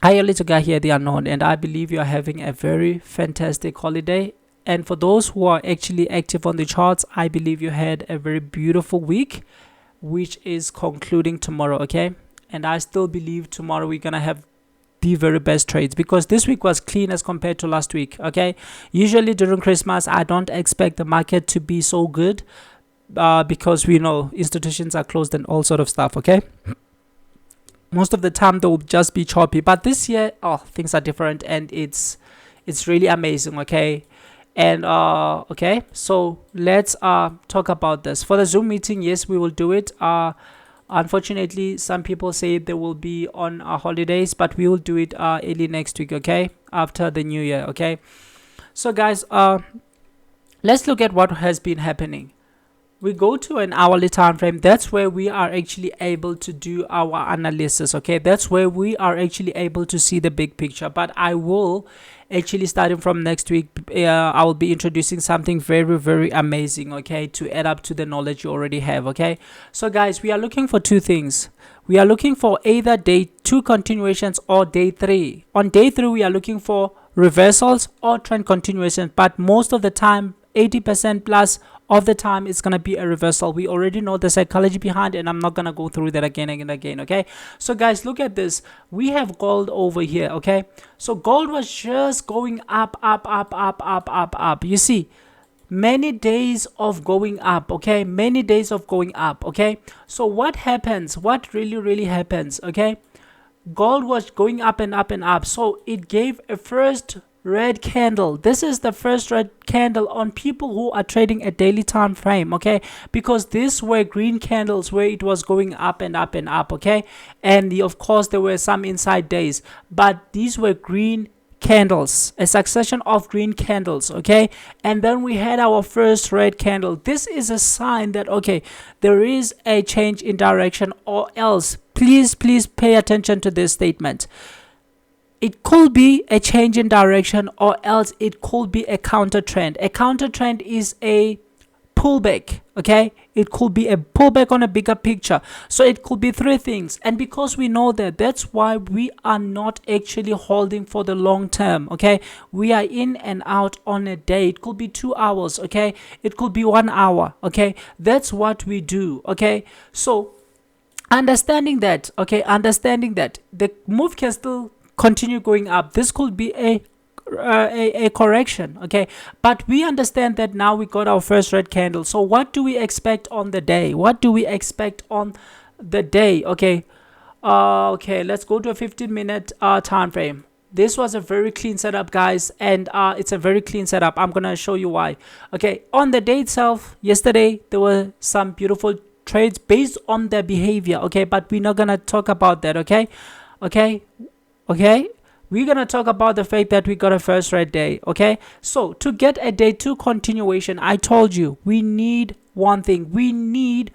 Hi, little guy here, the unknown, and I believe you are having a very fantastic holiday. And for those who are actually active on the charts, I believe you had a very beautiful week, which is concluding tomorrow, okay? And I still believe tomorrow we're gonna have the very best trades because this week was clean as compared to last week, okay? Usually during Christmas, I don't expect the market to be so good because we know institutions are closed and all sort of stuff, okay? Most of the time they will just be choppy, but this year, oh, things are different and it's really amazing, okay? And okay, so let's talk about this for the Zoom meeting. Yes, we will do it. Unfortunately, some people say they will be on holidays, but we will do it early next week, okay, after the new year, okay? So guys, let's look at what has been happening. We go to an hourly time frame. That's where we are actually able to do our analysis, okay? That's where we are actually able to see the big picture. But I will actually, starting from next week, I will be introducing something very, very amazing, okay, to add up to the knowledge you already have, okay? So guys, we are looking for two things. We are looking for either day 2 continuations or day 3. On day 3, we are looking for reversals or trend continuations, but most of the time, 80% plus of the time, it's gonna be a reversal. We already know the psychology behind, and I'm not gonna go through that again and again, okay? So guys, look at this. We have gold over here, okay? So gold was just going up. You see, many days of going up, okay? Many days of going up, okay? So what happens? What really happens, okay? Gold was going up and up and up, so it gave a first red candle. This is the first red candle on people who are trading a daily time frame, okay? Because these were green candles where it was going up and up and up, okay? And of course there were some inside days, but these were green candles, a succession of green candles, okay? And then we had our first red candle. This is a sign that, okay, there is a change in direction, or else please pay attention to this statement. It could be a change in direction, or else it could be a counter trend. A counter trend is a pullback, okay? It could be a pullback on a bigger picture. So it could be 3 things. And because we know that, that's why we are not actually holding for the long term, okay? We are in and out on a day. It could be 2 hours, okay? It could be 1 hour, okay? That's what we do, okay? So understanding that, okay, understanding that the move can still continue going up. This could be a correction, okay? But we understand that now we got our first red candle. So what do we expect on the day? What do we expect on the day? Okay, okay, let's go to a 15-minute time frame. This was a very clean setup, guys, and it's a very clean setup. I'm gonna show you why. Okay, on the day itself, yesterday there were some beautiful trades based on their behavior, okay? But we're not gonna talk about that, okay? Okay, we're gonna talk about the fact that we got a first red day, okay? So to get a day 2 continuation, I told you we need one thing. We need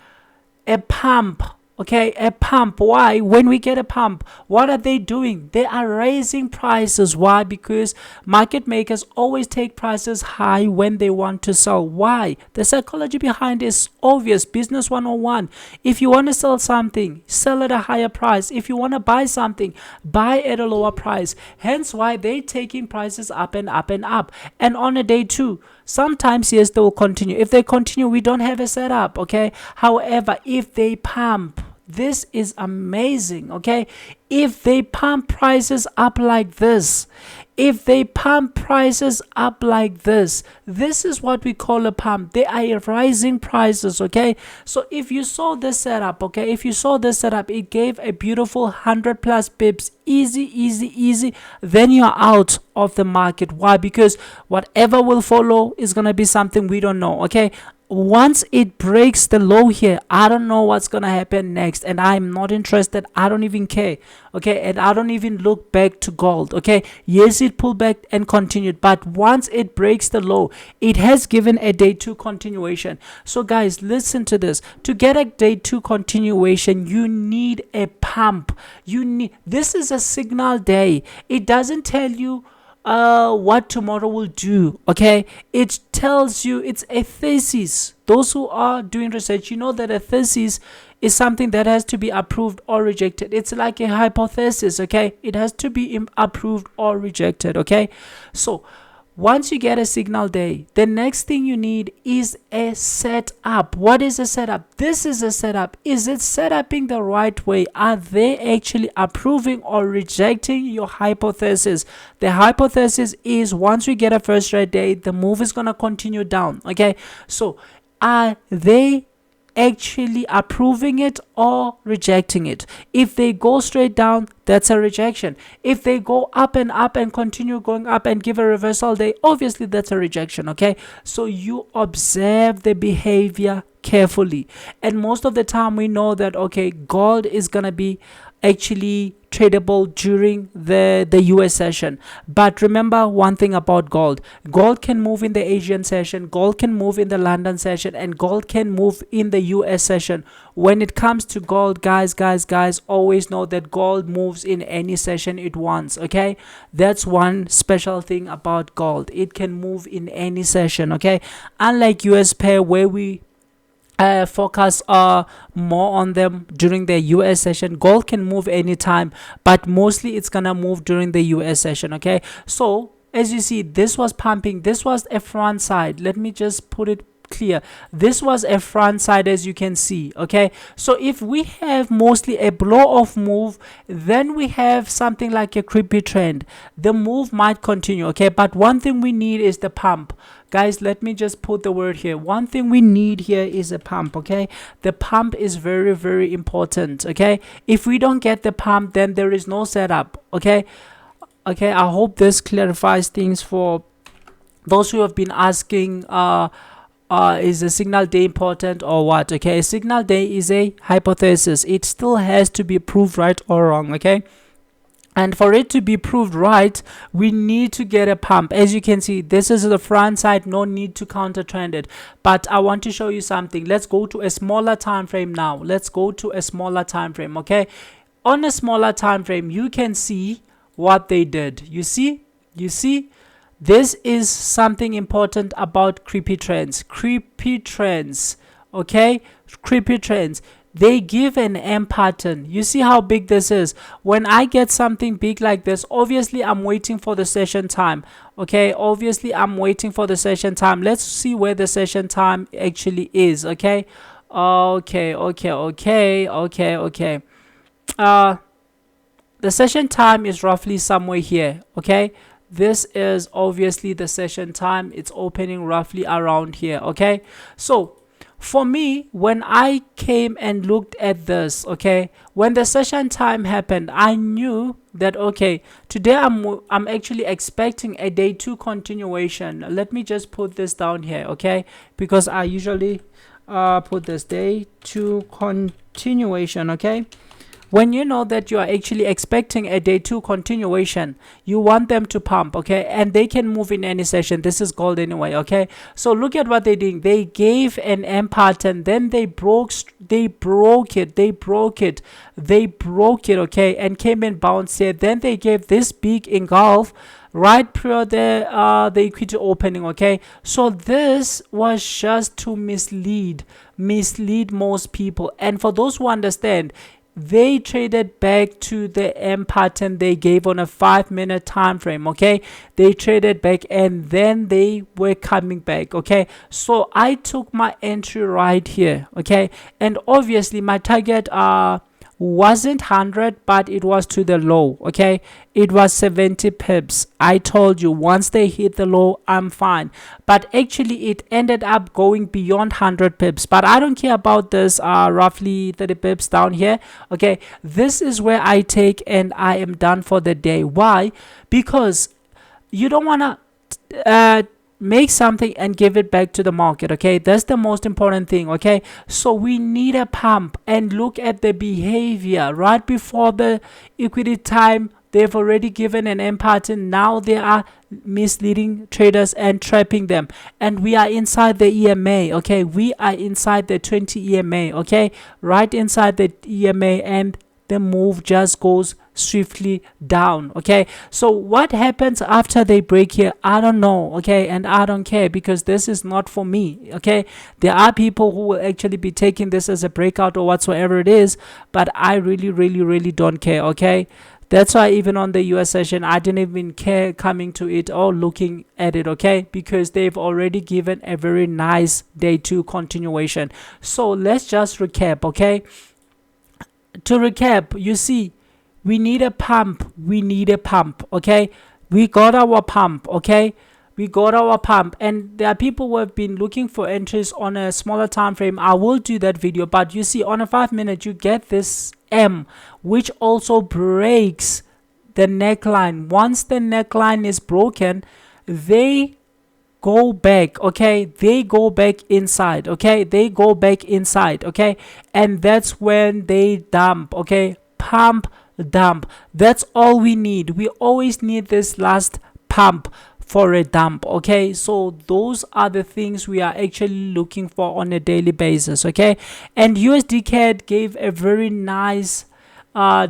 a pump, okay? A pump. Why? When we get a pump, what are they doing? They are raising prices. Why? Because market makers always take prices high when they want to sell. Why? The psychology behind is obvious. Business 101. If you want to sell something, sell at a higher price. If you want to buy something, buy at a lower price. Hence why they taking prices up and up and up. And on a day 2, sometimes, yes, they will continue. If they continue, we don't have a setup, okay? However, if they pump, this is amazing, okay? If they pump prices up like this, if they pump prices up like this is what we call a pump. They are rising prices, okay? So if you saw this setup, okay, if you saw this setup, it gave a beautiful 100 plus pips, easy, then you're out of the market. Why? Because whatever will follow is gonna be something we don't know, okay? Once it breaks the low here, I don't know what's gonna happen next, and I'm not interested. I don't even care, okay? And I don't even look back to gold, okay? Yes, it pulled back and continued, but once it breaks the low, it has given a day 2 continuation. So guys, listen to this. To get a day 2 continuation, you need a pump. This is a signal day. It doesn't tell you what tomorrow will do, okay? It tells you, it's a thesis. Those who are doing research, you know that a thesis is something that has to be approved or rejected. It's like a hypothesis, okay? It has to be approved or rejected, okay? So once you get a signal day, the next thing you need is a setup. What is a setup? This is a setup. Is it setuping the right way? Are they actually approving or rejecting your hypothesis? The hypothesis is once we get a first trade day, the move is going to continue down, okay? So are they actually approving it or rejecting it? If they go straight down, that's a rejection. If they go up and continue going up and give a reversal day, obviously that's a rejection, okay? So you observe the behavior carefully, and most of the time we know that, okay, gold is gonna be actually tradable during the US session. But remember one thing about gold can move in the Asian session, gold can move in the London session, and gold can move in the US session. When it comes to gold, guys, always know that gold moves in any session it wants, okay? That's one special thing about gold. It can move in any session, okay? Unlike USDCAD, where we focus more on them during the US session, gold can move anytime, but mostly it's gonna move during the US session, okay? So as you see, this was pumping, this was a front side. Let me just put it clear. This was a front side, as you can see, okay? So if we have mostly a blow off move, then we have something like a creepy trend. The move might continue, okay? But one thing we need is the pump. Guys, let me just put the word here. One thing we need here is a pump, okay? The pump is very important, okay? If we don't get the pump, then there is no setup, okay? Okay, I hope this clarifies things for those who have been asking, is a signal day important or what? Okay, a signal day is a hypothesis. It still has to be proved right or wrong, okay? And for it to be proved right, we need to get a pump. As you can see, this is the front side, no need to counter trend it. But I want to show you something. Let's go to a smaller time frame now. Let's go to a smaller time frame, okay? On a smaller time frame, you can see what they did. You see? This is something important about creepy trends, okay? Creepy trends. They give an M pattern. You see how big this is? When I get something big like this, obviously I'm waiting for the session time, okay? Obviously I'm waiting for the session time. Let's see where the session time actually is, okay? Okay. The session time is roughly somewhere here, okay? This is obviously the session time. It's opening roughly around here, okay? So for me, when I came and looked at this, okay, when the session time happened, I knew that, okay, today I'm actually expecting a day 2 continuation. Let me just put this down here, okay, because I usually put this day 2 continuation, okay? When you know that you are actually expecting a day 2 continuation, you want them to pump, okay? And they can move in any session. This is gold anyway, okay? So look at what they did. They gave an M pattern, then they broke it, okay? And came and bounced here. Then they gave this big engulf right prior the equity opening, okay? So this was just to mislead most people. And for those who understand, they traded back to the M pattern they gave on a 5-minute time frame, okay? They traded back and then they were coming back, okay? So I took my entry right here, okay? And obviously my target wasn't 100, but it was to the low, okay? It was 70 pips. I told you once they hit the low, I'm fine. But actually it ended up going beyond 100 pips. But I don't care about this roughly 30 pips down here, okay? This is where I take and I am done for the day. Why? Because you don't want to make something and give it back to the market, okay? That's the most important thing, okay? So we need a pump. And look at the behavior right before the equity time. They've already given an M pattern. Now they are misleading traders and trapping them, and we are inside the EMA, okay? We are inside the 20 EMA, okay? Right inside the EMA, and the move just goes swiftly down. Okay, so what happens after they break here, I don't know. Okay, and I don't care, because this is not for me. Okay, there are people who will actually be taking this as a breakout or whatsoever it is, but I really don't care. Okay, that's why even on the US session, I didn't even care coming to it or looking at it. Okay, because they've already given a very nice day 2 continuation. So let's just recap. Okay, to recap, you see, we need a pump. Okay, we got our pump. Okay, we got our pump, and there are people who have been looking for entries on a smaller time frame. I will do that video, but you see, on a 5 minute, you get this M, which also breaks the neckline. Once the neckline is broken, they go back. Okay, they go back inside. Okay, they go back inside. Okay, and that's when they dump. Okay, pump, dump. That's all we need. We always need this last pump for a dump. Okay, so those are the things we are actually looking for on a daily basis. Okay, and USDCAD gave a very nice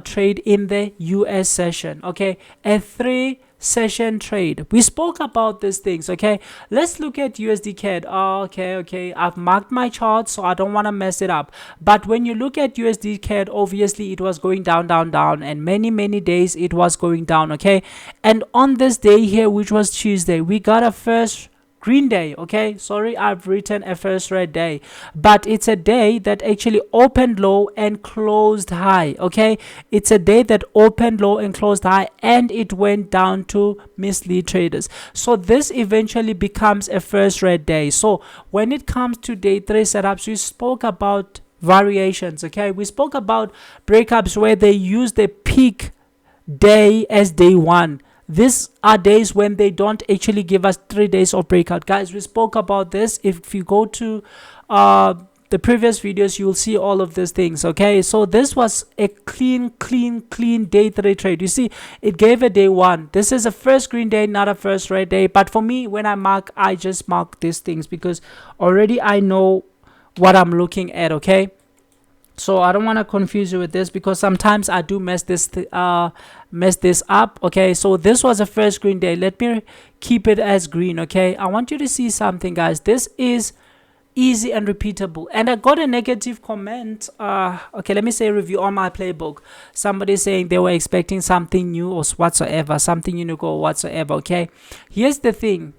trade in the US session. Okay, a 3 session trade. We spoke about these things. Okay, let's look at USDCAD. Okay, I've marked my chart, so I don't want to mess it up. But when you look at USDCAD, obviously it was going down, and many days it was going down. Okay, and on this day here, which was Tuesday, we got a first green day. Okay, sorry, I've written a first red day, but it's a day that actually opened low and closed high. Okay, it's a day that opened low and closed high, and it went down to mislead traders. So this eventually becomes a first red day. So when it comes to day 3 setups, we spoke about variations. Okay, we spoke about breakups where they use the peak day as day 1. These are days when they don't actually give us 3 days of breakout. Guys, we spoke about this. If you go to the previous videos, you will see all of these things. Okay, so this was a clean day 3 trade. You see, it gave a day 1. This is a first green day, not a first red day. But for me, when I just mark these things because already I know what I'm looking at. Okay, so I don't want to confuse you with this, because sometimes I do mess this up. Okay, so this was a first green day. Let me keep it as green. Okay, I want you to see something, guys. This is easy and repeatable. And I got a negative comment, okay, let me say review on my playbook. Somebody saying they were expecting something new or whatsoever, something unique or whatsoever. Okay, here's the thing.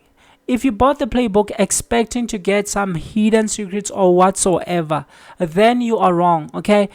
If you bought the playbook expecting to get some hidden secrets or whatsoever, then you are wrong. Okay,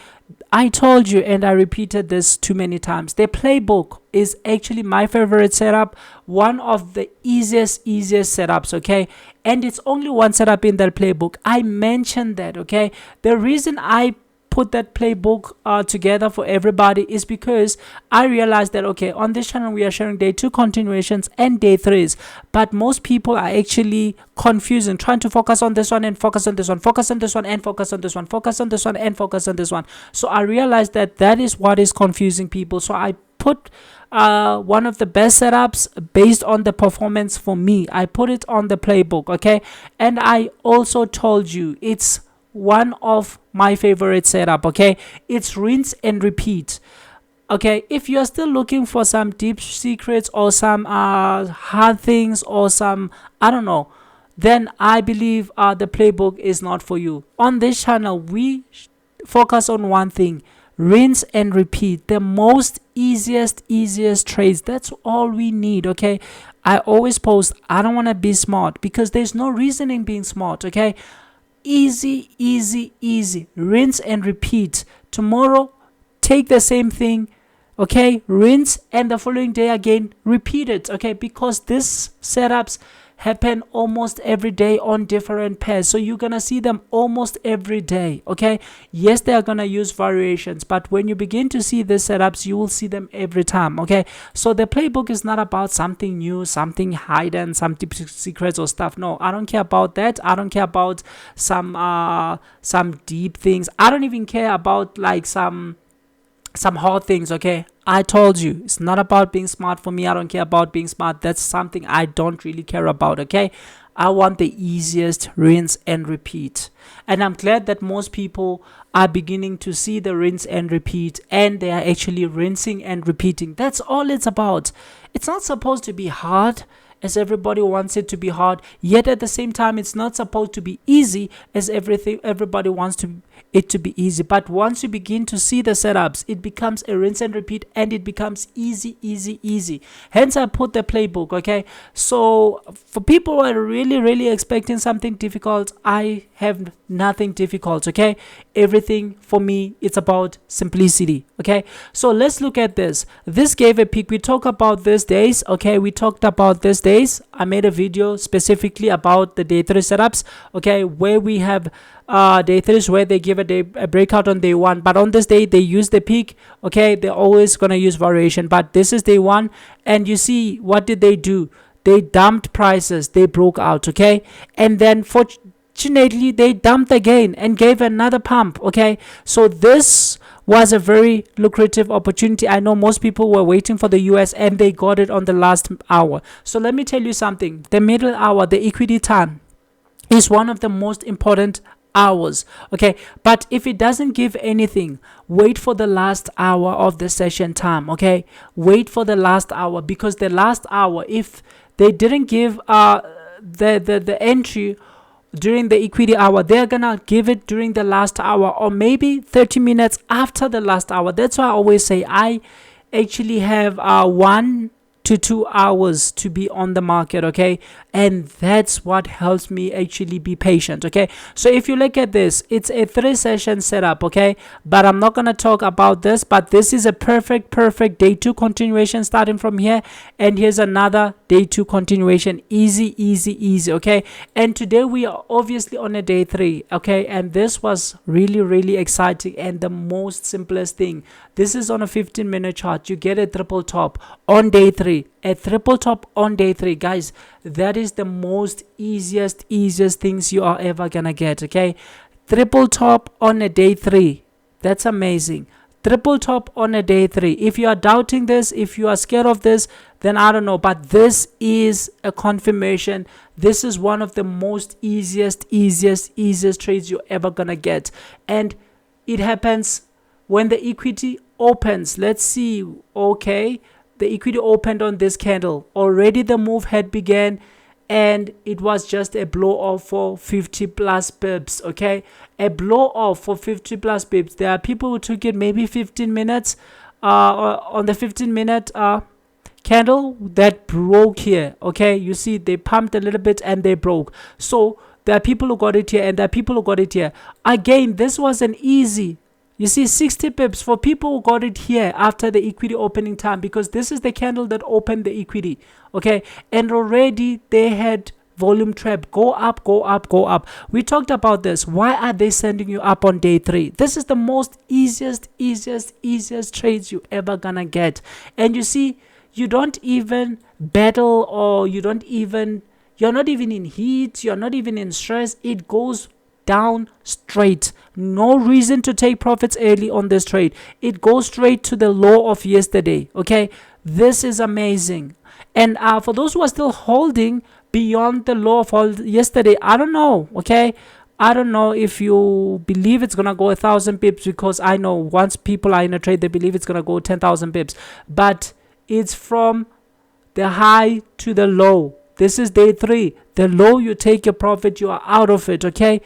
I told you, and I repeated this too many times, the playbook is actually my favorite setup, one of the easiest setups. Okay, and it's only one setup in that playbook. I mentioned that. Okay, the reason I put that playbook together for everybody is because I realized that, okay, on this channel we are sharing day 2 continuations and day 3s, but most people are actually confused and trying to focus on this one and focus on this one, focus on this one and focus on this one, focus on this one and focus on this one. So I realized that that is what is confusing people. So I put one of the best setups based on the performance for me. I put it on the playbook. Okay, and I also told you it's one of my favorite setup. Okay, it's rinse and repeat. Okay, if you're still looking for some deep secrets or some hard things or some, I don't know, then I believe the playbook is not for you. On this channel we focus on one thing: rinse and repeat. The most easiest trades. That's all we need. Okay, I always post, I don't want to be smart, because there's no reason in being smart. Okay, easy, rinse and repeat. Tomorrow take the same thing, okay, rinse, and the following day again repeat it. Okay, because these setups happen almost every day on different pairs, so you're gonna see them almost every day. Okay, yes, they are gonna use variations, but when you begin to see these setups, you will see them every time. Okay, so the playbook is not about something new, something hidden, some deep secrets or stuff. No, I don't care about that. I don't care about some deep things. I don't even care about like some hard things. Okay, I told you, it's not about being smart for me. I don't care about being smart. That's something I don't really care about. Okay, I want the easiest rinse and repeat. And I'm glad that most people are beginning to see the rinse and repeat, and they are actually rinsing and repeating. That's all it's about. It's not supposed to be hard, as everybody wants it to be hard, yet at the same time it's not supposed to be easy, as everybody wants it to be easy. But once you begin to see the setups, it becomes a rinse and repeat, and it becomes easy. Hence I put the playbook. Okay, so for people who are really expecting something difficult, I have nothing difficult. Okay, everything for me, it's about simplicity. Okay, so let's look at this. This gave a peak. We talk about these days. Okay, we talked about these days. I made a video specifically about the day 3 setups. Okay, where we have day 3 is where they give a breakout on day 1, but on this day they use the peak. Okay, they're always gonna use variation, but this is day 1, and you see what did they do? They dumped prices, they broke out. Okay, and then fortunately they dumped again and gave another pump. Okay, so this was a very lucrative opportunity. I know most people were waiting for the US, and they got it on the last hour. So let me tell you something. The middle hour, the equity time, is one of the most important hours. Okay, but if it doesn't give anything, wait for the last hour of the session time. Okay, wait for the last hour, because the last hour, if they didn't give the entry during the equity hour, they're gonna give it during the last hour, or maybe 30 minutes after the last hour. That's why I always say I actually have 1 to 2 hours to be on the market. Okay, and that's what helps me actually be patient. Okay, so if you look at this, it's a 3-session setup. Okay, but I'm not gonna talk about this, but this is a perfect day 2 continuation starting from here, and here's another day 2 continuation. Easy. Okay, and today we are obviously on a day 3. Okay, and this was really exciting, and the most simplest thing. This is on a 15-minute chart. You get a triple top on day 3. A triple top on day 3, guys. That is the most easiest things you are ever gonna get. Okay, triple top on a day 3. That's amazing. Triple top on a day 3. If you are doubting this, if you are scared of this, then I don't know, but this is a confirmation. This is one of the most easiest trades you're ever gonna get, and it happens when the equity opens. Let's see. Okay, the equity opened on this candle. Already the move had began, and it was just a blow off for 50 plus pips. Okay, a blow off for 50 plus pips. There are people who took it maybe 15 minutes on the 15-minute candle that broke here. Okay, you see they pumped a little bit and they broke. So there are people who got it here, and there are people who got it here. Again, this was an easy, you see, 60 pips for people who got it here after the equity opening time, because this is the candle that opened the equity. Okay, and already they had volume trap. Go up. We talked about this. Why are they sending you up on day 3? This is the most easiest trades you ever gonna get. And you see, you don't even battle, or you're not even in heat, you're not even in stress. It goes down straight. No reason to take profits early on this trade. It goes straight to the low of yesterday. Okay, this is amazing. And for those who are still holding beyond the low of yesterday, I don't know. Okay, I don't know if you believe it's gonna go 1,000 pips, because I know once people are in a trade, they believe it's gonna go 10,000 pips, but it's from the high to the low. This is day 3. The low, you take your profit, you are out of it. Okay,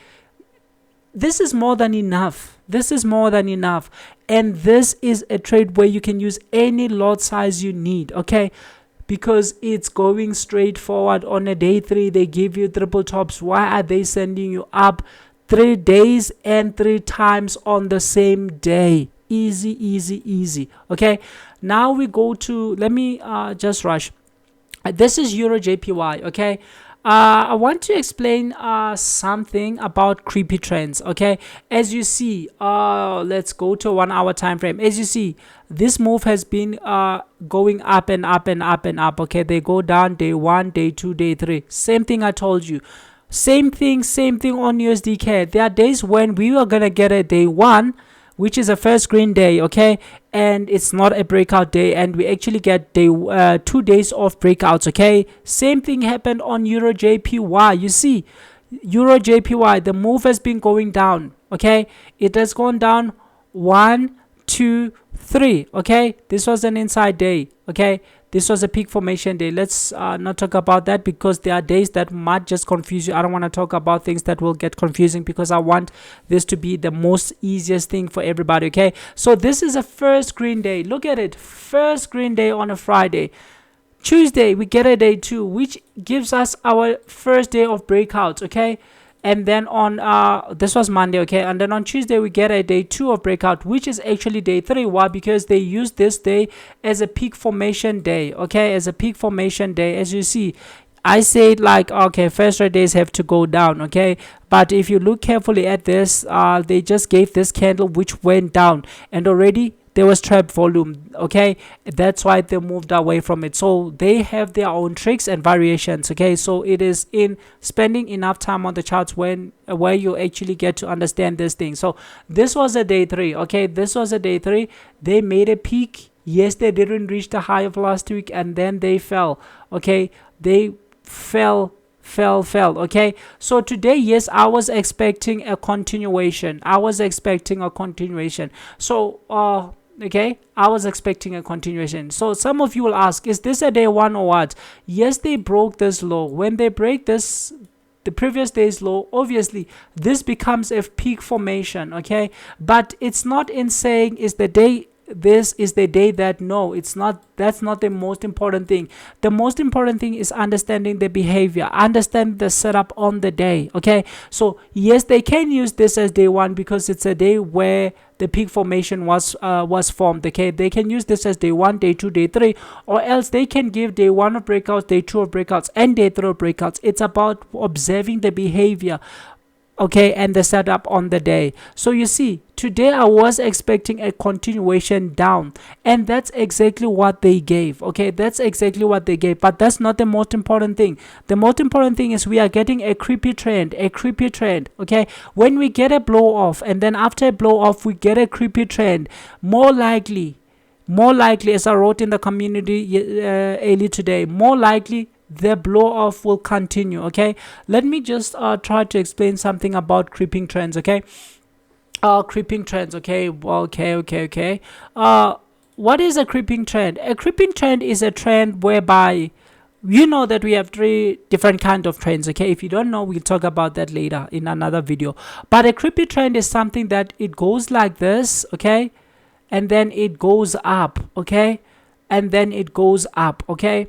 this is more than enough. And this is a trade where you can use any lot size you need. Okay, because it's going straight forward on a day 3. They give you triple tops. Why are they sending you up 3 days and 3 times on the same day? Easy. Okay, now we go to, let me just rush. This is EURJPY. Okay, I want to explain something about creepy trends. Okay, as you see, let's go to a 1 hour time frame. As you see, this move has been going up and up. Okay, they go down day 1, day 2, day 3. Same thing I told you. Same thing on USDCAD. There are days when we are gonna get a day 1 which is a first green day, okay, and it's not a breakout day, and we actually get 2 days of breakouts, okay. Same thing happened on EURJPY. You see, EURJPY, the move has been going down, okay. It has gone down 1, 2, 3, okay. This was an inside day, okay. This was a peak formation day. Let's not talk about that, because there are days that might just confuse you. I don't want to talk about things that will get confusing, because I want this to be the most easiest thing for everybody, okay. So this is a first green day. Look at it, first green day on a Friday. Tuesday we get a day 2, which gives us our first day of breakouts, okay. And then on this was Monday, okay, and then on Tuesday we get a day 2 of breakout, which is actually day 3. Why? Because they use this day as a peak formation day, okay, as a peak formation day. As you see, I said, like, okay, first trade days have to go down, okay, but if you look carefully at this, they just gave this candle which went down, and already there was trap volume, okay. That's why they moved away from it. So they have their own tricks and variations, okay. So it is in spending enough time on the charts when where you actually get to understand this thing. So this was a day 3, okay, this was a day 3. They made a peak. Yes, they didn't reach the high of last week, and then they fell, okay. They fell, okay. So today, yes, I was expecting a continuation. So okay, I was expecting a continuation. So some of you will ask, is this a day 1 or what? Yes, they broke this low. When they break this, the previous day's low, obviously this becomes a peak formation, okay. But it's not in saying is the day, this is the day that, no, it's not. That's not the most important thing. The most important thing is understanding the behavior, understand the setup on the day, okay. So yes, they can use this as day 1 because it's a day where the peak formation was formed, okay. They can use this as day 1, day 2, day 3, or else they can give day 1 of breakouts, day 2 of breakouts, and day 3 of breakouts. It's about observing the behavior, okay, and the setup on the day. So you see, today I was expecting a continuation down, and that's exactly what they gave, okay. That's exactly what they gave, but that's not the most important thing. The most important thing is we are getting a creepy trend, okay. When we get a blow off, and then after a blow off we get a creepy trend, more likely, as I wrote in the community early today, more likely the blow off will continue, okay. Let me just try to explain something about creeping trends, okay. Creeping trends, okay. What is a creeping trend? A creeping trend is a trend whereby, you know, that we have 3 different kinds of trends, okay. If you don't know, we'll talk about that later in another video. But a creepy trend is something that it goes like this, okay, and then it goes up, okay, and then it goes up, okay.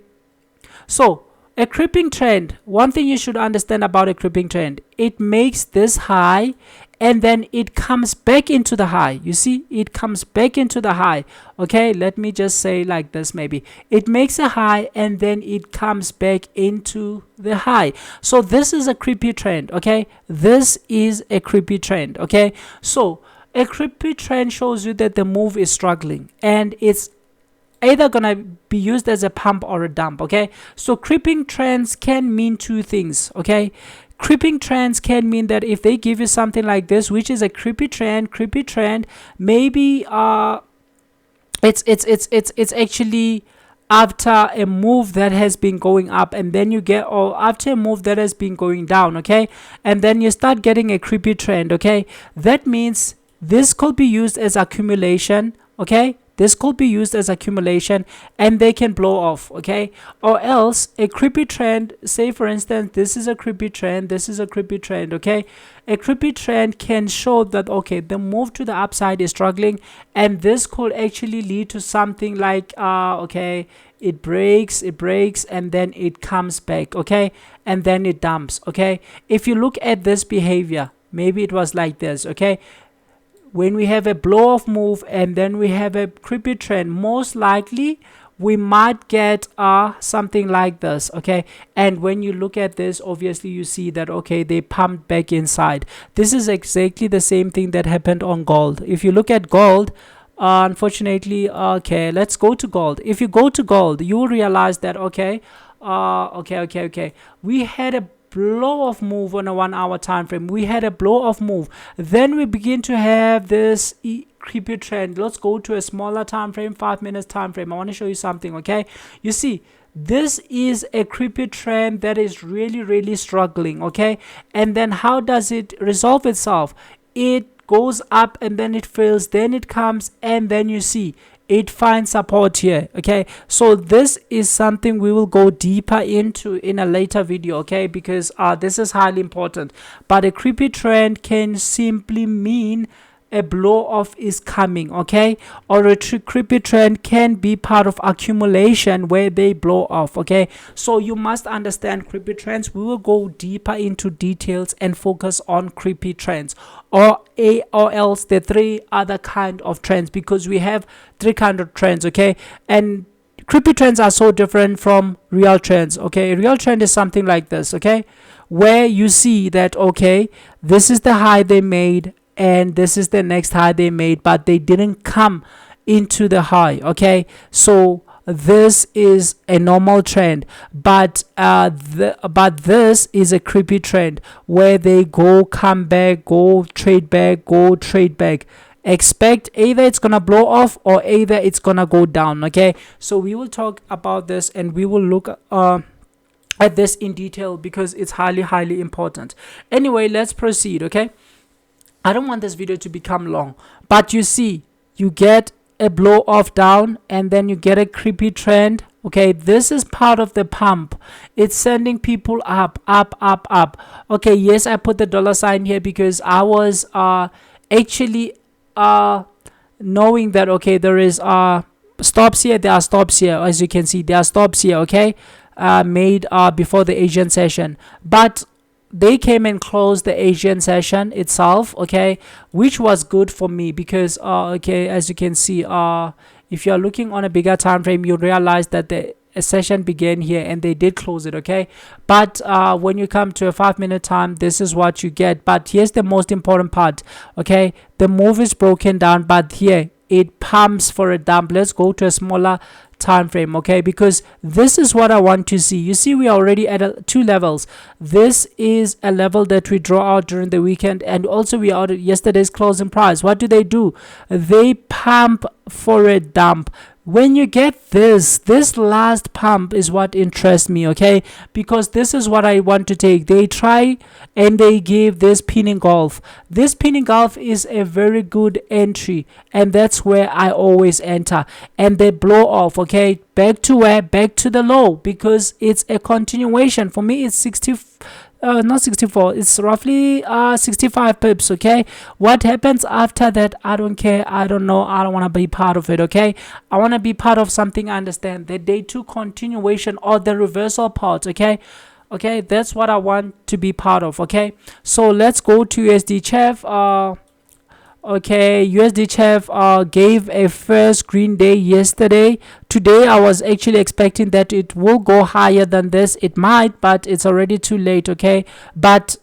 So a creeping trend, one thing you should understand about a creeping trend, it makes this high and then it comes back into the high. You see, it comes back into the high, okay. Let me just say like this, maybe it makes a high and then it comes back into the high. So this is a creepy trend, okay. This is a creepy trend, okay. So a creepy trend shows you that the move is struggling, and it's either gonna be used as a pump or a dump, okay. So creeping trends can mean 2 things, okay. Creeping trends can mean that if they give you something like this, which is a creepy trend, maybe it's actually after a move that has been going up, and then you get, or after a move that has been going down, okay, and then you start getting a creepy trend, okay. That means this could be used as accumulation, okay. This could be used as accumulation, and they can blow off, okay. Or else a creepy trend, say for instance, this is a creepy trend, okay. A creepy trend can show that, okay, the move to the upside is struggling, and this could actually lead to something like okay, it breaks, and then it comes back, okay, and then it dumps, okay. If you look at this behavior, maybe it was like this, okay. When we have a blow off move and then we have a creepy trend, most likely we might get something like this, okay. And when you look at this, obviously you see that, okay, they pumped back inside. This is exactly the same thing that happened on gold. If you look at gold, unfortunately, okay, let's go to gold. If you go to gold, you will realize that, okay, we had a blow off move on a 1 hour time frame. We had a blow off move. Then we begin to have this creepy trend. Let's go to a smaller time frame, 5 minutes time frame. I want to show you something. Okay, you see, this is a creepy trend that is really struggling. Okay, and then how does it resolve itself? It goes up and then it fails, then it comes, and then you see it finds support here. Okay, so this is something we will go deeper into in a later video, okay, because this is highly important. But a creepy trend can simply mean a blow off is coming, okay, or a creepy trend can be part of accumulation where they blow off. Okay, so you must understand creepy trends. We will go deeper into details and focus on creepy trends, or else the 3 other kind of trends, because we have 3 kind of trends. Okay, and creepy trends are so different from real trends. Okay, a real trend is something like this, okay, where you see that, okay, this is the high they made and this is the next high they made, but they didn't come into the high. Okay, so this is a normal trend, but this is a creepy trend where they go, come back, go trade back, go trade back. Expect either it's gonna blow off or either it's gonna go down. Okay, so we will talk about this and we will look at this in detail because it's highly important. Anyway, let's proceed. Okay, I don't want this video to become long, but you see, you get a blow off down and then you get a creepy trend. Okay, this is part of the pump. It's sending people up. Okay, yes, I put the dollar sign here because I was actually knowing that, okay, there is stops here, there are stops here. As you can see, there are stops here, okay, made before the Asian session, but they came and closed the Asian session itself, okay, which was good for me because okay, as you can see, if you're looking on a bigger time frame, you realize that the session began here and they did close it. Okay, but when you come to a 5 minute time, this is what you get. But here's the most important part. Okay, the move is broken down, but here it pumps for a dump. Let's go to a smaller time frame, okay, because this is what I want to see. You see, we are already at 2 levels. This is a level that we draw out during the weekend, and also we are at yesterday's closing price. What do? They pump for a dump. When you get this last pump is what interests me, okay, because this is what I want to take. They try and they give this pin engulf. This pin engulf is a very good entry, and that's where I always enter, and they blow off. Okay, back to where? Back to the low, because it's a continuation. For me, it's not 64, it's roughly 65 pips. Okay, what happens after that, I don't care, I don't know, I don't want to be part of it. Okay, I want to be part of something I understand, the day 2 continuation or the reversal part. Okay, that's what I want to be part of. Okay, so let's go to USDCHF. Okay, USDCHF gave a first green day yesterday. Today I was actually expecting that it will go higher than this. It might, but it's already too late. Okay, but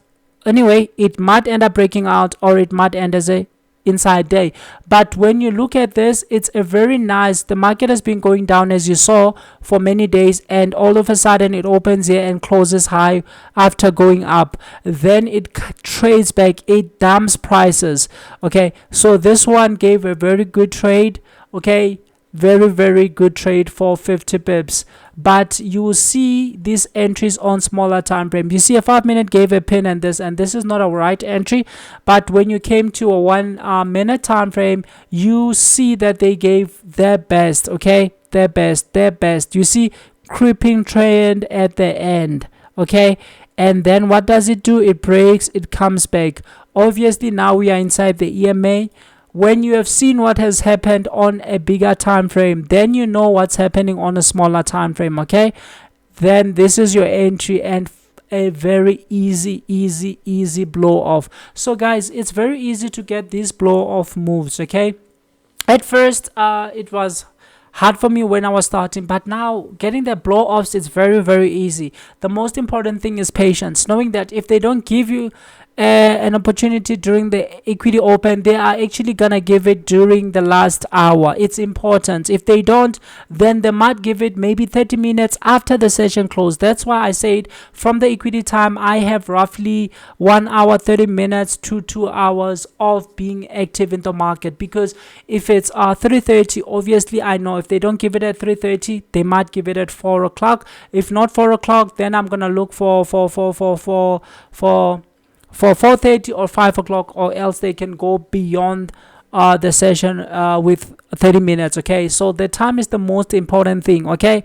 anyway, it might end up breaking out or it might end as a inside day. But when you look at this, it's a very nice, the market has been going down, as you saw, for many days, and all of a sudden it opens here and closes high after going up. Then it trades back, it dumps prices. Okay, so this one gave a very good trade. Okay, very good trade for 50 pips. But you will see these entries on smaller time frame. You see a 5 minute gave a pin, and this is not a right entry. But when you came to a 1 minute time frame, you see that they gave their best. Okay, their best. You see creeping trend at the end. Okay, and then what does it do? It breaks, it comes back. Obviously now we are inside the EMA. When you have seen what has happened on a bigger time frame, then you know what's happening on a smaller time frame. Okay, then this is your entry and a very easy blow off. So guys, it's very easy to get these blow off moves. Okay, at first it was hard for me when I was starting, but now getting the blow offs is very easy. The most important thing is patience, knowing that if they don't give you an opportunity during the equity open, they are actually gonna give it during the last hour. It's important. If they don't, then they might give it maybe 30 minutes after the session closed. That's why I said from the equity time, I have roughly 1 hour 30 minutes to 2 hours of being active in the market, because if it's 3:30, obviously I know if they don't give it at 3:30, they might give it at 4 o'clock. If not 4 o'clock, then I'm gonna look for 4:30 or 5 o'clock, or else they can go beyond the session with 30 minutes. Okay, so the time is the most important thing. Okay,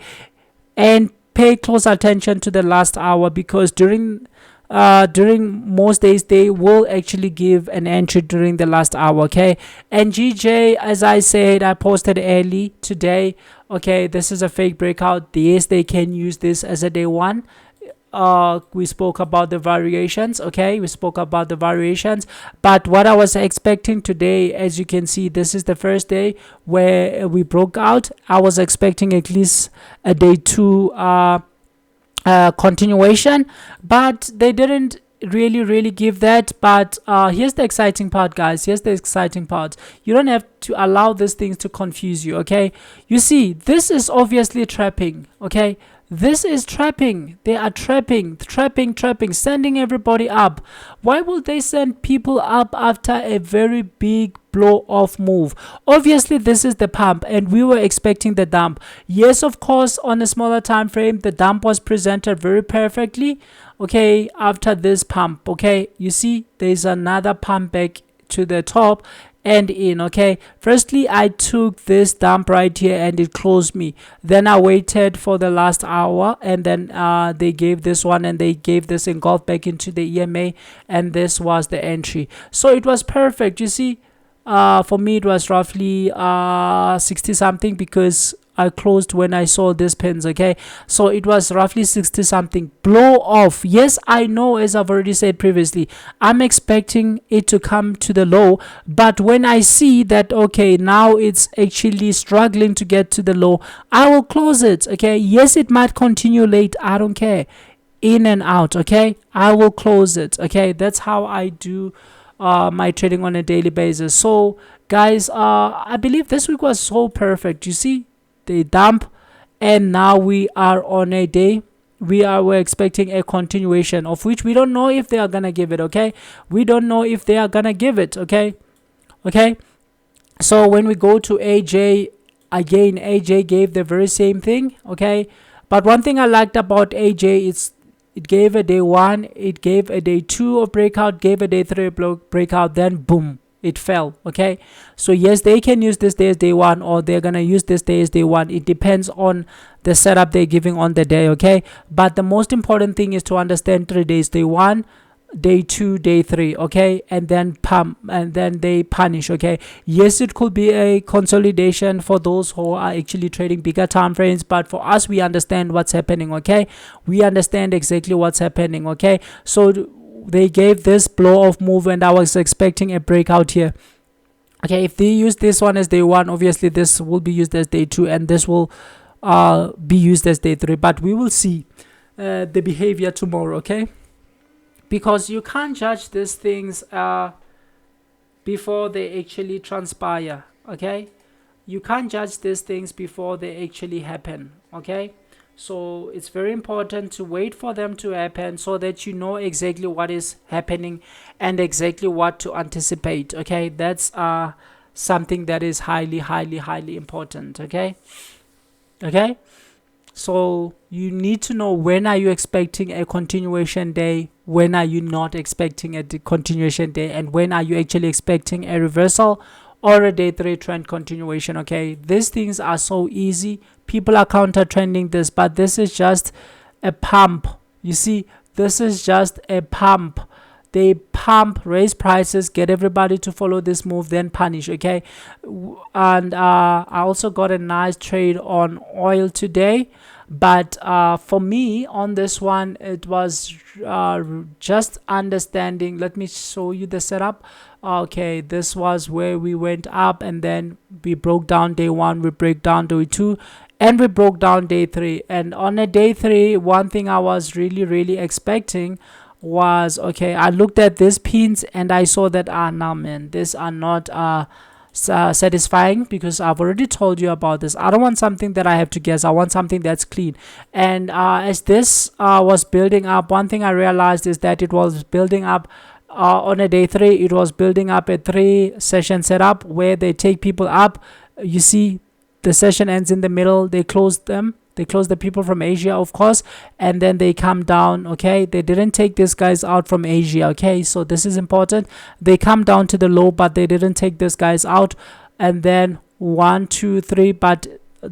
and pay close attention to the last hour, because during most days they will actually give an entry during the last hour. Okay, and GJ, as I said, I posted early today. Okay, this is a fake breakout. Yes, they can use this as a day one. We spoke about the variations. Okay, we spoke about the variations, but what I was expecting today, as you can see, this is the first day where we broke out. I was expecting at least a day two continuation, but they didn't really give that. But here's the exciting part, guys. Here's the exciting part. You don't have to allow these things to confuse you. Okay, you see, this is obviously trapping. Okay, this is trapping. They are trapping, sending everybody up. Why will they send people up after a very big blow off move? Obviously this is the pump, and we were expecting the dump. Yes, of course, on a smaller time frame, the dump was presented very perfectly. Okay, after this pump, okay, you see there's another pump back to the top and in. Okay, firstly I took this dump right here and it closed me. Then I waited for the last hour, and then they gave this one, and they gave this engulf back into the EMA, and this was the entry. So it was perfect. You see, for me it was roughly 60 something, because I closed when I saw these pins. Okay, so it was roughly 60 something blow off. Yes, I know, as I've already said previously, I'm expecting it to come to the low, but when I see that, okay, now it's actually struggling to get to the low, I will close it. Okay, yes, it might continue late, I don't care, in and out. Okay, I will close it. Okay, that's how I do my trading on a daily basis. So guys, I believe this week was so perfect. You see, they dump, and now we are on a day we're expecting a continuation, of which we don't know if they are gonna give it. Okay, we don't know if they are gonna give it. Okay, so when we go to AJ, again AJ gave the very same thing. Okay, but one thing I liked about AJ is it gave a day one, it gave a day two of breakout, gave a day three breakout, then boom, it fell. Okay, so yes, they can use this day as day one, or they're gonna use this day as day one. It depends on the setup they're giving on the day. Okay, but the most important thing is to understand 3 days: day one, day two, day three. Okay, and then pump, and then they punish. Okay, yes, it could be a consolidation for those who are actually trading bigger time frames, but for us, we understand what's happening. Okay, we understand exactly what's happening. Okay, so they gave this blow off move, and I was expecting a breakout here. Okay, if they use this one as day one, obviously this will be used as day two, and this will be used as day three, but we will see the behavior tomorrow. Okay, because you can't judge these things before they actually transpire. Okay, you can't judge these things before they actually happen. Okay, so it's very important to wait for them to happen, so that you know exactly what is happening and exactly what to anticipate. Okay, that's something that is highly important. Okay, so you need to know, when are you expecting a continuation day, when are you not expecting a continuation day, and when are you actually expecting a reversal or a day three trend continuation. Okay, these things are so easy. People are counter trending this, but this is just a pump. You see, this is just a pump. They pump, raise prices, get everybody to follow this move, then punish. Okay, and I also got a nice trade on oil today, but for me on this one, it was just understanding. Let me show you the setup. Okay, this was where we went up, and then we broke down day one, we break down day two, and we broke down day three. And on a day three, one thing I was really expecting was, okay, I looked at these pins and I saw that nah man, these are not satisfying, because I've already told you about this. I don't want something that I have to guess. I want something that's clean. And as this was building up, one thing I realized is that it was building up on a day 3. It was building up a 3-session setup where they take people up. You see the session ends in the middle, they close them, they close the people from Asia, of course, and then they come down. Okay, they didn't take these guys out from Asia. Okay, so this is important. They come down to the low, but they didn't take these guys out. And then 1 2 3, but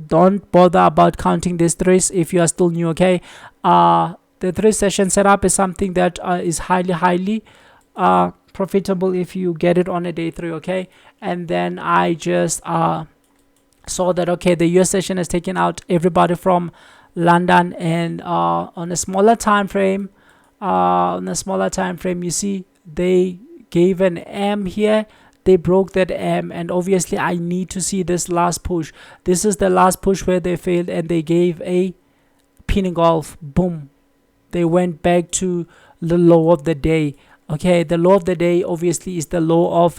don't bother about counting these 3s if you are still new. Okay, the 3-session setup is something that is highly profitable if you get it on a day 3. Okay, and then I just saw that, okay, the US session has taken out everybody from London, and on a smaller time frame, you see they gave an M here. They broke that M, and obviously I need to see this last push. This is the last push where they failed, and they gave a pin engulf. Boom, they went back to the low of the day. Okay, the low of the day obviously is the low of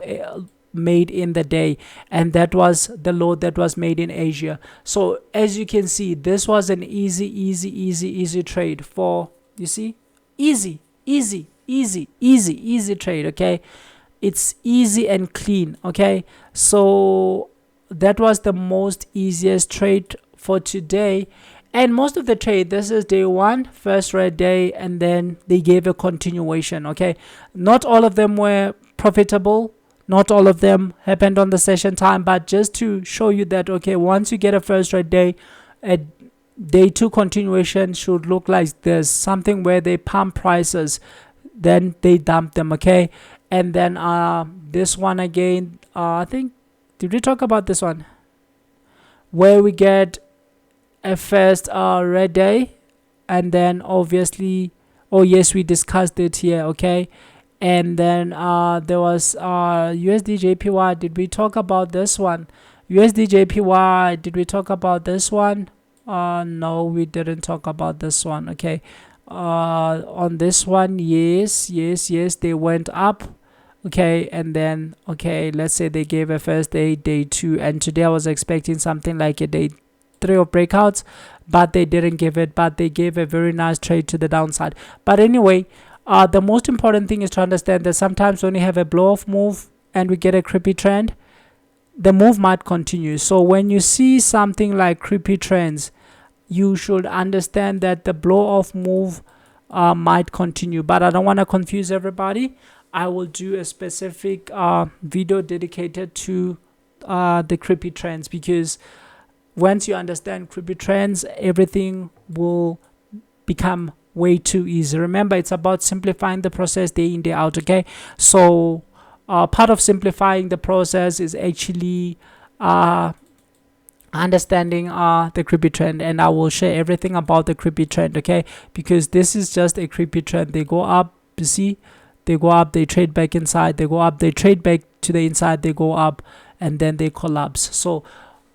made in the day, and that was the low that was made in Asia. So as you can see, this was an easy trade for, you see, easy trade. Okay, it's easy and clean. Okay, so that was the most easiest trade for today. And most of the trade, this is day 1, first red day, and then they gave a continuation. Okay, not all of them were profitable, not all of them happened on the session time, but just to show you that, okay, once you get a first red day, a day 2 continuation should look like this, something where they pump prices, then they dump them. Okay, and then this one again, I think, did we talk about this one, where we get a first red day, and then obviously, oh yes, we discussed it here. Okay, and then there was USDJPY. Did we talk about this one? USDJPY, did we talk about this one? No, we didn't talk about this one. Okay, on this one, yes, they went up. Okay, and then, okay, let's say they gave a first day, day 2, and today I was expecting something like a day 3 of breakouts, but they didn't give it, but they gave a very nice trade to the downside. But anyway, the most important thing is to understand that sometimes when you have a blow off move and we get a creepy trend, the move might continue. So when you see something like creepy trends, you should understand that the blow off move might continue. But I don't want to confuse everybody. I will do a specific video dedicated to the creepy trends, because once you understand creepy trends, everything will become way too easy. Remember, it's about simplifying the process day in, day out. Okay, so part of simplifying the process is actually understanding the creepy trend, and I will share everything about the creepy trend. Okay, because this is just a creepy trend. They go up, you see, they go up, they trade back inside, they go up, they trade back to the inside, they go up, and then they collapse. So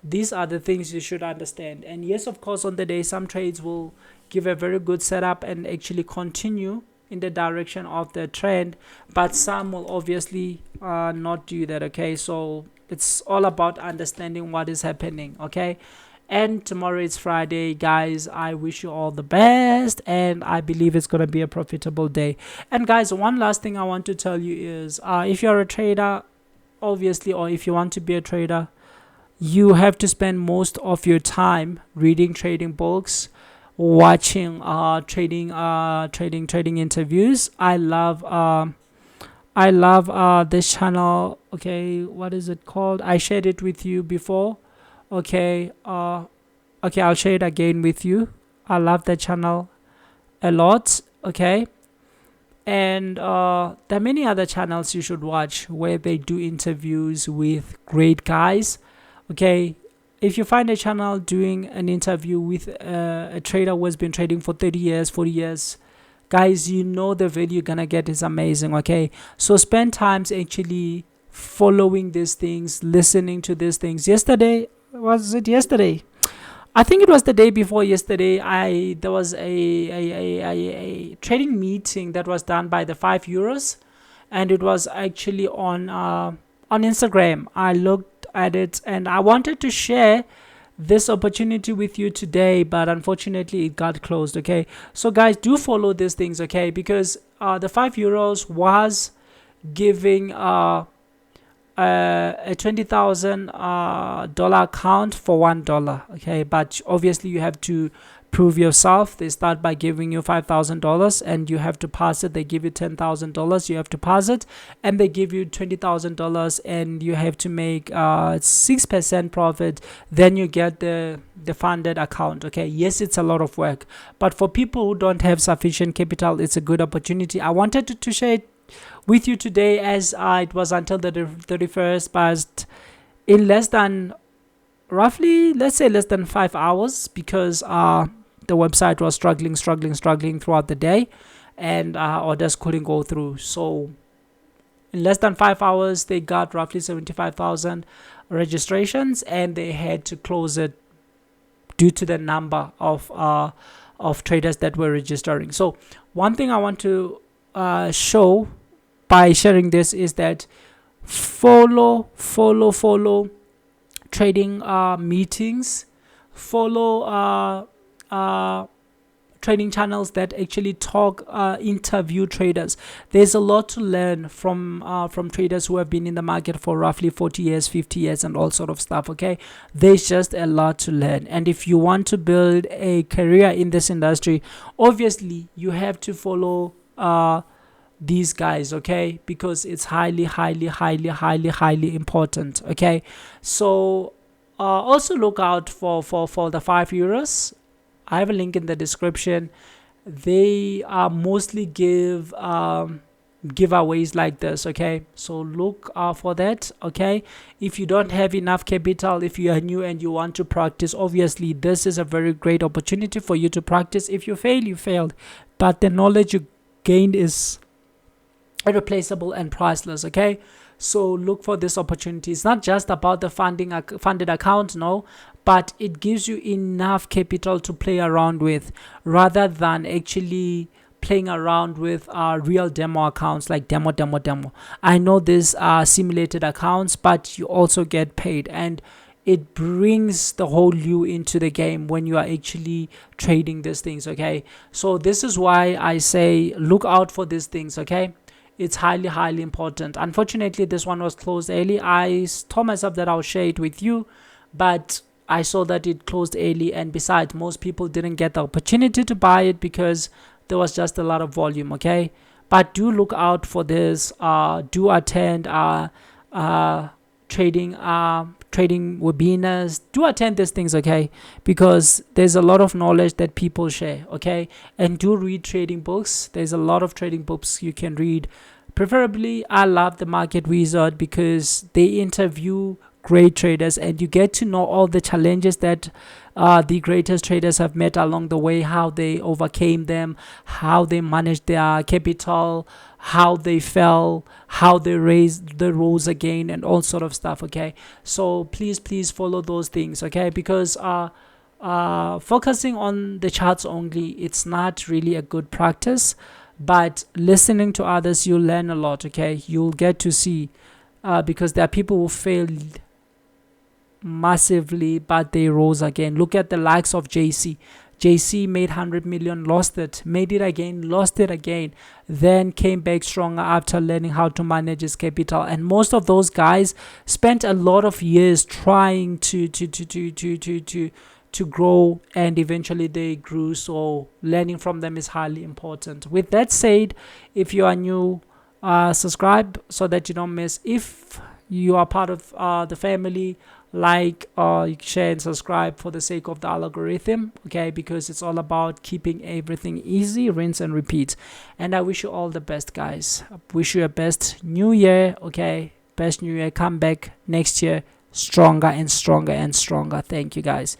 these are the things you should understand. And yes, of course, on the day, some trades will give a very good setup and actually continue in the direction of the trend, but some will obviously not do that. Okay, so it's all about understanding what is happening. Okay, and tomorrow is Friday, guys. I wish you all the best, and I believe it's gonna be a profitable day. And guys, one last thing I want to tell you is if you're a trader, obviously, or if you want to be a trader, you have to spend most of your time reading trading books, watching trading interviews. I love this channel. Okay, what is it called? I shared it with you before. Okay, okay, I'll share it again with you. I love that channel a lot. Okay, and there are many other channels you should watch where they do interviews with great guys. Okay, if you find a channel doing an interview with a trader who has been trading for 30 years, 40 years, guys, you know the value you're gonna get is amazing. Okay, so spend times actually following these things, listening to these things. Yesterday, was it yesterday? I think it was the day before yesterday, there was a trading meeting that was done by the €5, and it was actually on Instagram. I looked at it and I wanted to share this opportunity with you today, but unfortunately it got closed. Okay, so guys, do follow these things, okay, because the €5 was giving a $20,000 account for $1. Okay, but obviously you have to prove yourself. They start by giving you $5,000 and you have to pass it. They give you $10,000, you have to pass it, and they give you $20,000 and you have to make 6% profit. Then you get the funded account. Okay, yes, it's a lot of work, but for people who don't have sufficient capital, it's a good opportunity. I wanted to share it with you today, as it was until the 31st, but in less than, roughly, let's say less than 5 hours, because the website was struggling throughout the day, and orders couldn't go through. So in less than 5 hours they got roughly 75,000 registrations, and they had to close it due to the number of traders that were registering. So one thing I want to show by sharing this is that follow trading meetings, follow trading channels that actually talk, interview traders. There's a lot to learn from traders who have been in the market for roughly 40 years, 50 years, and all sort of stuff. Okay, there's just a lot to learn, and if you want to build a career in this industry, obviously you have to follow these guys, okay, because it's highly important. Okay, so also look out for the €5. I have a link in the description. They mostly give giveaways like this. Okay, so look for that. Okay, if you don't have enough capital, if you are new and you want to practice, obviously this is a very great opportunity for you to practice. If you fail, you failed, but the knowledge you gained is irreplaceable and priceless. Okay, so look for this opportunity. It's not just about the funded account, no, but it gives you enough capital to play around with, rather than actually playing around with real demo accounts, like demo. I know these are simulated accounts, but you also get paid, and it brings the whole you into the game when you are actually trading these things. Okay, so this is why I say look out for these things. Okay, it's highly important. Unfortunately, this one was closed early. I told myself that I'll share it with you, but I saw that it closed early, and besides, most people didn't get the opportunity to buy it because there was just a lot of volume. Okay, but do look out for this. Do attend trading webinars. Do attend these things, okay, because there's a lot of knowledge that people share. Okay, and do read trading books. There's a lot of trading books you can read. Preferably, I love the Market Wizard because they interview great traders, and you get to know all the challenges that the greatest traders have met along the way, how they overcame them, how they managed their capital, how they fell, how they rose again, and all sort of stuff. Okay, so please follow those things. Okay, because focusing on the charts only, it's not really a good practice, but listening to others, you'll learn a lot. Okay, you'll get to see because there are people who failed massively, but they rose again. Look at the likes of JC made 100 million, lost it, made it again, lost it again, then came back stronger after learning how to manage his capital. And most of those guys spent a lot of years trying to grow, and eventually they grew. So learning from them is highly important. With that said, if you are new, subscribe so that you don't miss. If you are part of the family, like, share and subscribe for the sake of the algorithm. Okay, because it's all about keeping everything easy, rinse and repeat. And I wish you all the best, guys. I wish you a best new year. Okay, best new year. Come back next year stronger and stronger. Thank you, guys.